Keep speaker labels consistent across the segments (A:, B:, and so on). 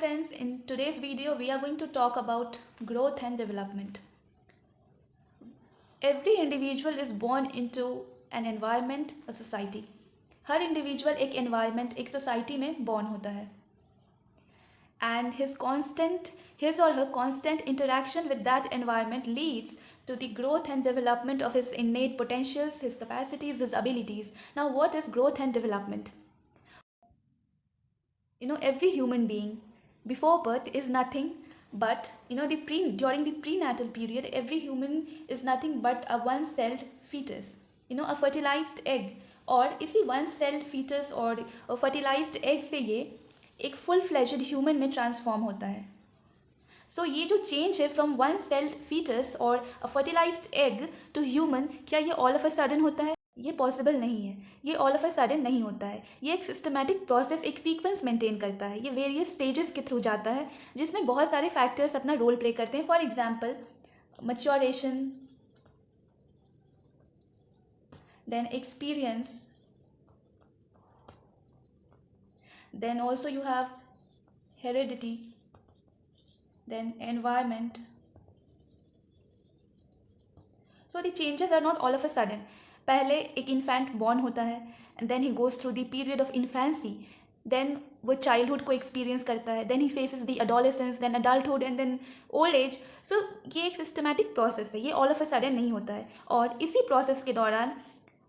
A: friends, in today's video we are going to talk about growth and development. Every individual is born into an environment, a society. Her individual एक environment, एक society में born होता है. And his or her constant interaction with that environment leads to the growth and development of his innate potentials, his capacities, his abilities. Now, what is growth and development? Every human being before birth is nothing but during the prenatal period, every human is nothing but a one-celled fetus, a fertilized egg. और इसी one-celled fetus और fertilized egg से ये एक full-fledged human में transform होता है. So ये जो change है from one-celled fetus और a fertilized egg to human, क्या ये all of a sudden होता है? ये पॉसिबल नहीं है. ये ऑल ऑफ अ सडन नहीं होता है. ये एक सिस्टमैटिक प्रोसेस, एक सीक्वेंस मेंटेन करता है. ये वेरियस स्टेजेस के थ्रू जाता है जिसमें बहुत सारे फैक्टर्स अपना रोल प्ले करते हैं. For example maturation, then experience, then also you have heredity, then environment. So the changes are not all of a sudden. पहले एक इन्फेंट बॉर्न होता है and then he goes through the period of infancy, then वो childhood को experience करता है, then he faces the adolescence, then adulthood and then old age. So ये एक सिस्टमैटिक प्रोसेस है. ये ऑल ऑफ अ सडन नहीं होता है. और इसी प्रोसेस के दौरान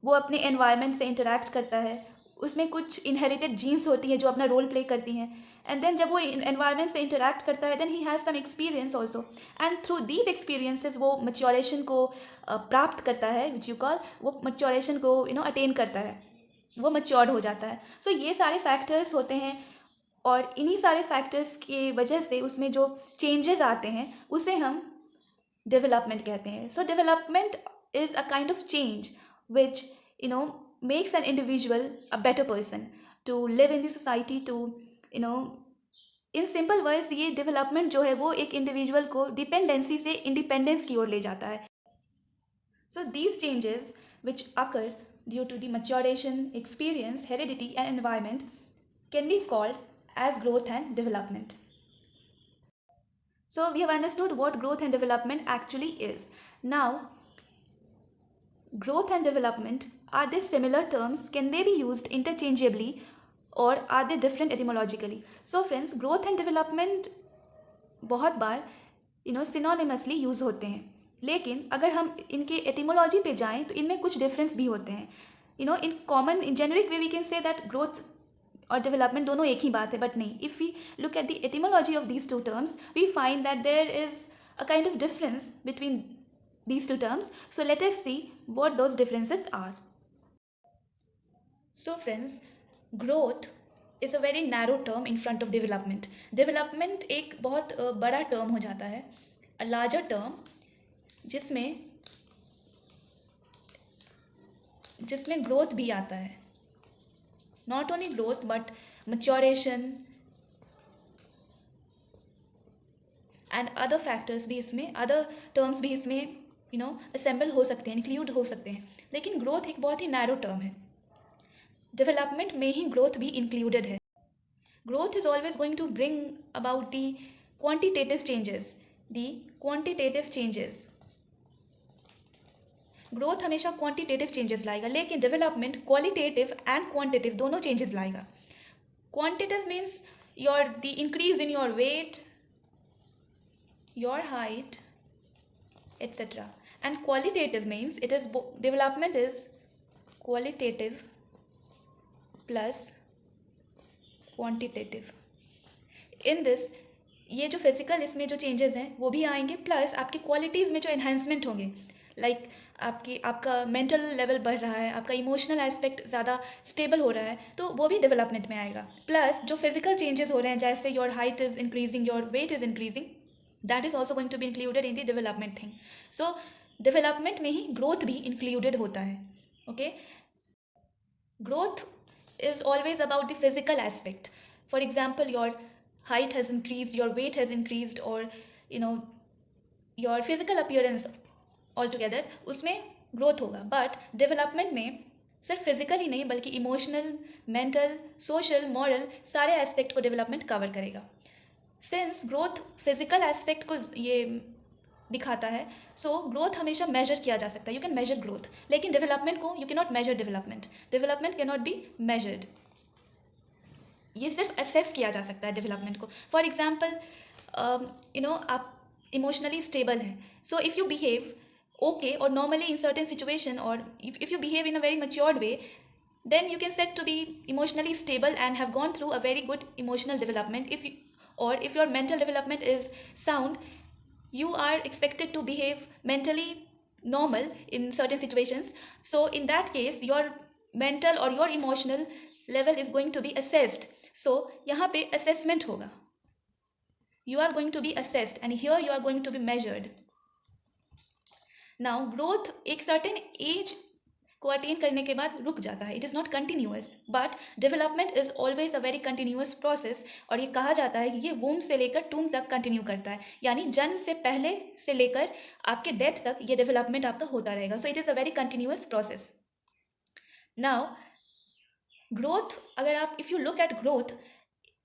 A: वो अपने एनवायरनमेंट से इंटरेक्ट करता है. उसमें कुछ इनहेरिटेड जीन्स होती हैं जो अपना रोल प्ले करती हैं. एंड देन जब वो एनवायरनमेंट से इंटरेक्ट करता है, then he has some experience also. And through these experiences वो मैच्योरेशन को प्राप्त करता है, विच यू कॉल, वो मैच्योरेशन को अटेन करता है, वो मैच्योर्ड हो जाता है. सो ये सारे फैक्टर्स होते हैं और इन्हीं सारे फैक्टर्स की वजह से उसमें जो चेंजेस आते हैं उसे हम डेवलपमेंट कहते हैं. सो development is a kind of change which makes an individual a better person to live in the society, to in simple words ये development जो है वो एक individual को dependency से independence की ओर ले जाता है. So these changes which occur due to the maturation, experience, heredity and environment can be called as growth and development. So we have understood what growth and development actually is. Now, growth and development, are they similar terms? Can they be used interchangeably or are they different etymologically? So friends, growth and development बहुत बार synonymously use होते हैं, लेकिन अगर हम इनके etymology पे जाएं तो इनमें कुछ difference भी होते हैं. In common, in generic way we can say that growth और development दोनों एक ही बात है, but नहीं. If we look at the etymology of these two terms, we find that there is a kind of difference between these two terms. So let us see what those differences are. So friends, growth is a very narrow term in front of development. Development एक बहुत बड़ा term हो जाता है, a larger term जिसमें growth भी आता है. Not only growth but maturation and other factors भी इसमें, other terms भी इसमें assemble हो सकते हैं, include हो सकते हैं. लेकिन growth एक बहुत ही narrow term है. Development में ही growth भी included है. Growth is always going to bring about the quantitative changes. Growth हमेशा quantitative changes लाएगा, लेकिन development qualitative and quantitative दोनों changes लाएगा. Quantitative means the increase in your weight, your height, etc. And qualitative means development is qualitative plus quantitative. In this, ये जो physical इसमें जो changes हैं वो भी आएंगे, प्लस आपकी क्वालिटीज़ में जो एनहांसमेंट होंगे, लाइक आपका मेंटल लेवल बढ़ रहा है, आपका इमोशनल एस्पेक्ट ज़्यादा स्टेबल हो रहा है, तो वो भी डेवलपमेंट में आएगा. प्लस जो फिजिकल चेंजेस हो रहे हैं, जैसे your height is increasing, your weight is increasing, that is also going to be included in the development thing. So development में ही growth भी included होता है. Okay, growth is always about the physical aspect. For example, your height has increased, your weight has increased, or your physical appearance altogether, उसमें growth होगा. But development में सिर्फ physical ही नहीं बल्कि इमोशनल, मेंटल, सोशल, मॉरल सारे aspect को development cover करेगा. Since growth physical aspect को ये दिखाता है, सो ग्रोथ हमेशा मेजर किया जा सकता है, यू कैन मेजर ग्रोथ, लेकिन डेवलपमेंट को you can not measure development can not be measured, ये सिर्फ असेस किया जा सकता है डेवलपमेंट को. फॉर एग्जाम्पल आप इमोशनली स्टेबल हैं, so if you behave okay और नॉर्मली इन सर्टेन सिचुएशन और if you behave in a very matured way, then you can said to be emotionally stable and have gone through a very good emotional development. If your mental development is sound, you are expected to behave mentally normal in certain situations. So in that case your mental or your emotional level is going to be assessed. So यहाँ पे assessment होगा, you are going to be assessed and here you are going to be measured. Now growth एक certain age को attain करने के बाद रुक जाता है, it is not continuous, but development is always a very continuous process. और ये कहा जाता है कि ये वूम से लेकर टूम तक कंटिन्यू करता है, यानी जन्म से पहले से लेकर आपके डेथ तक ये डेवलपमेंट आपका होता रहेगा. So it is a very continuous process. Now growth, अगर आप if you look at growth,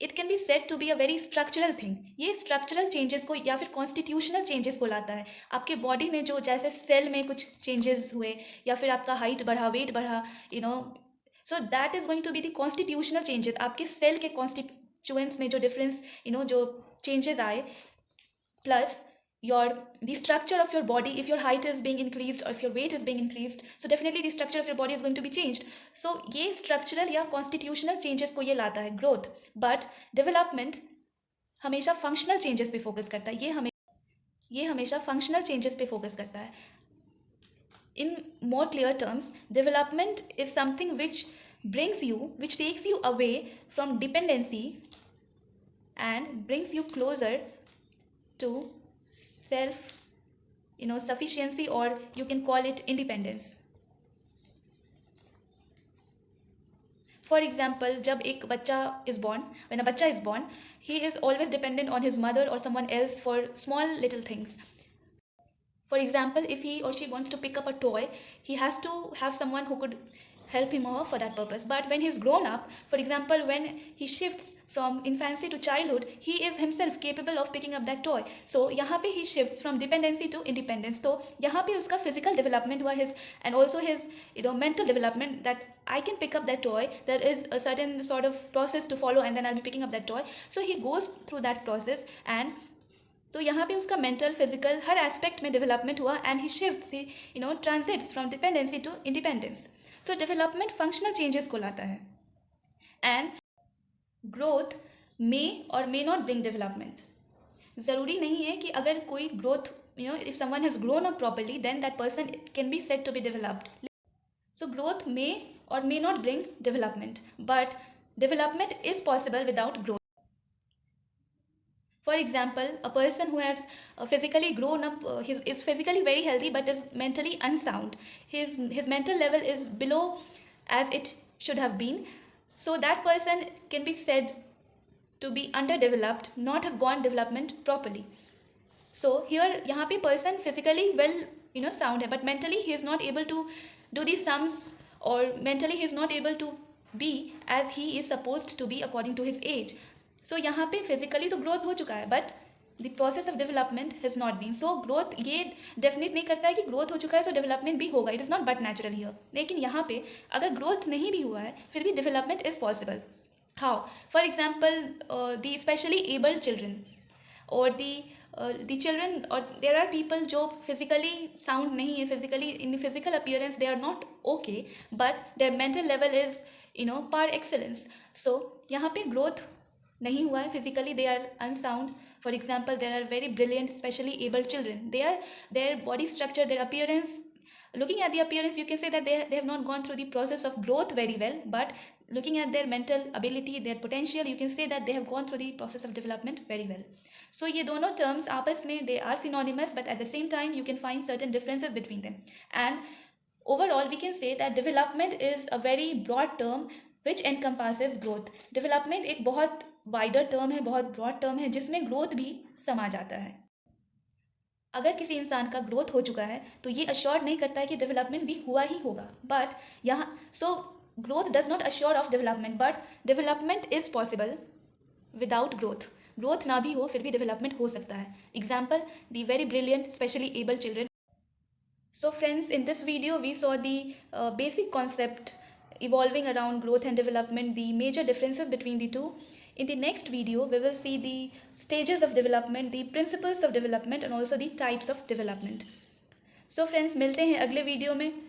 A: it can be said to be a very structural thing. ये स्ट्रक्चरल चेंजेस को या फिर कॉन्स्टिट्यूशनल चेंजेस को लाता है. आपके बॉडी में जो जैसे सेल में कुछ चेंजेस हुए या फिर आपका हाइट बढ़ा, वेट बढ़ा, so that is going to be the constitutional changes. आपके सेल के कॉन्स्टिट्यूएंट्स में जो डिफरेंस जो चेंजेस आए, plus the structure of your body, if your height is being increased or if your weight is being increased, so definitely the structure of your body is going to be changed. So ये structural या constitutional changes को ये लाता है growth, but development हमेशा functional changes पे focus करता है. ये हमेशा functional changes पे focus करता है. In more clear terms, development is something which takes you away from dependency and brings you closer to self sufficiency, or you can call it independence. For example, जब एक बच्चा is born, when a बच्चा is born, he is always dependent on his mother or someone else for small little things. For example, if he or she wants to pick up a toy, he has to have someone who could help him or her for that purpose. But when he's grown up, for example, when he shifts from infancy to childhood, he is himself capable of picking up that toy. So यहाँ पे he shifts from dependency to independence. तो यहाँ पे उसका physical development हुआ, his and also his mental development, that I can pick up that toy. There is a certain sort of process to follow and then I'll be picking up that toy. So he goes through that process, and तो यहाँ पे उसका mental physical हर aspect में development हुआ, and he shifts, he transits from dependency to independence. So development functional changes को लाता है, एंड ग्रोथ मे और मे नॉट ब्रिंग डेवलपमेंट. ज़रूरी नहीं है कि अगर कोई growth, if someone has grown up properly, then that person can be said to be developed. So growth may or may not bring development, but development is possible without growth. For example, a person who has physically grown up, is physically very healthy but is mentally unsound. His mental level is below as it should have been. So that person can be said to be underdeveloped, not have gone development properly. So here, यहाँ पे person physically well sound है, but mentally he is not able to do the sums, or mentally he is not able to be as he is supposed to be according to his age. So यहाँ पे physically तो growth हो चुका है, but the process of development has not been. So growth ये definite नहीं करता है कि growth हो चुका है, so development भी होगा. It is not but natural here. लेकिन यहाँ पे अगर growth नहीं भी हुआ है, फिर भी development is possible. How? For example, the specially abled children, or the children, or there are people जो physically sound नहीं है, physically in the physical appearance they are not okay, but their mental level is par excellence. So यहाँ पे growth नहीं हुआ है, physically they are unsound. For example, there are very brilliant specially abled children. Their body structure, their appearance, looking at the appearance, you can say that they have not gone through the process of growth very well, but looking at their mental ability, their potential, you can say that they have gone through the process of development very well. So ये दोनों terms आपस में they are synonymous, but at the same time you can find certain differences between them. And overall we can say that development is a very broad term which encompasses growth. Development एक बहुत wider term है, बहुत broad term है, जिसमें growth भी समा जाता है. अगर किसी इंसान का ग्रोथ हो चुका है तो ये अश्योर नहीं करता है कि डेवलपमेंट भी हुआ ही होगा, बट यहाँ so growth does not assure of development, but development is possible without growth. Growth ना भी हो फिर भी डेवलपमेंट हो सकता है. Example, the very brilliant specially abled children. So friends, in this video we saw the basic concept evolving around growth and development, the major differences between the two. In the next video we will see the stages of development, the principles of development and also the types of development. So friends, मिलते हैं अगले video में.